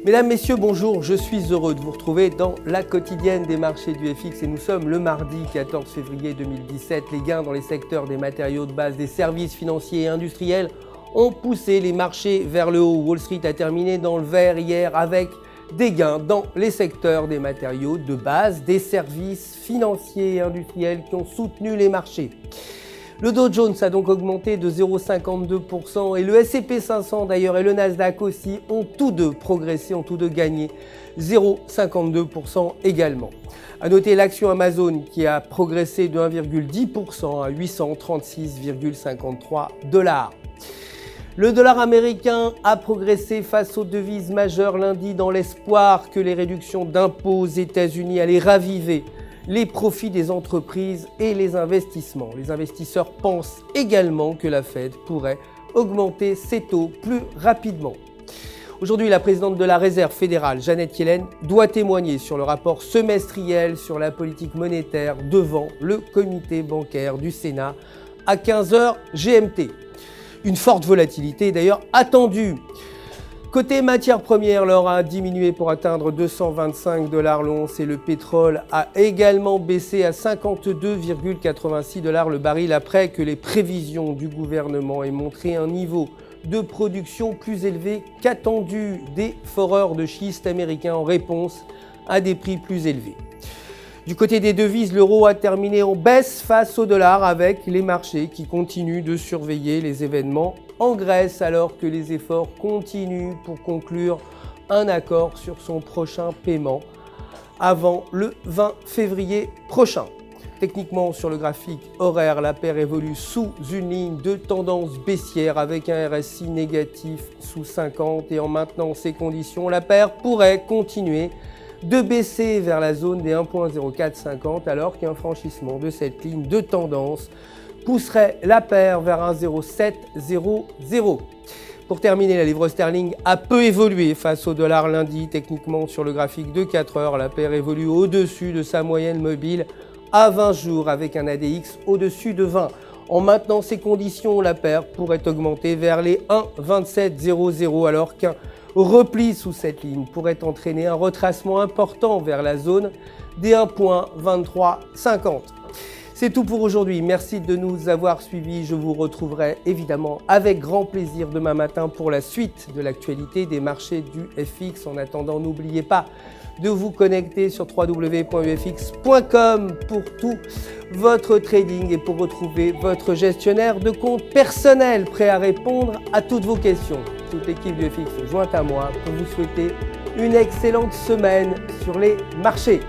Mesdames, Messieurs, bonjour, je suis heureux de vous retrouver dans la quotidienne des marchés du FX et nous sommes le mardi 14 février 2017. Les gains dans les secteurs des matériaux de base, des services financiers et industriels ont poussé les marchés vers le haut. Wall Street a terminé dans le vert hier avec des gains dans les secteurs des matériaux de base, des services financiers et industriels qui ont soutenu les marchés. Le Dow Jones a donc augmenté de 0,52% et le S&P 500 d'ailleurs et le Nasdaq aussi ont tous deux progressé, ont tous deux gagné 0,52% également. A noter l'action Amazon qui a progressé de 1,10% à 836,53 $. Le dollar américain a progressé face aux devises majeures lundi dans l'espoir que les réductions d'impôts aux États-Unis allaient raviver les profits des entreprises et les investissements. Les investisseurs pensent également que la Fed pourrait augmenter ses taux plus rapidement. Aujourd'hui, la présidente de la Réserve fédérale, Janet Yellen, doit témoigner sur le rapport semestriel sur la politique monétaire devant le comité bancaire du Sénat à 15h GMT. Une forte volatilité d'ailleurs attendue. Côté matières premières, l'or a diminué pour atteindre 225 $ l'once et le pétrole a également baissé à 52,86 $ le baril après que les prévisions du gouvernement aient montré un niveau de production plus élevé qu'attendu des foreurs de schiste américains en réponse à des prix plus élevés. Du côté des devises, l'euro a terminé en baisse face au dollar avec les marchés qui continuent de surveiller les événements en Grèce alors que les efforts continuent pour conclure un accord sur son prochain paiement avant le 20 février prochain. Techniquement, sur le graphique horaire, la paire évolue sous une ligne de tendance baissière avec un RSI négatif sous 50 et en maintenant ces conditions, la paire pourrait continuer de baisser vers la zone des 1,0450 alors qu'un franchissement de cette ligne de tendance pousserait la paire vers un 0,700. Pour terminer, la livre sterling a peu évolué face au dollar lundi. Techniquement, sur le graphique de 4 heures, la paire évolue au-dessus de sa moyenne mobile à 20 jours avec un ADX au-dessus de 20. En maintenant ces conditions, la paire pourrait augmenter vers les 1,2700 alors qu'un repli sous cette ligne pourrait entraîner un retracement important vers la zone des 1,2350. C'est tout pour aujourd'hui. Merci de nous avoir suivis. Je vous retrouverai évidemment avec grand plaisir demain matin pour la suite de l'actualité des marchés du FX. En attendant, n'oubliez pas de vous connecter sur www.ufx.com pour tout votre trading et pour retrouver votre gestionnaire de compte personnel prêt à répondre à toutes vos questions. Toute l'équipe du FX jointe à moi pour vous souhaiter une excellente semaine sur les marchés.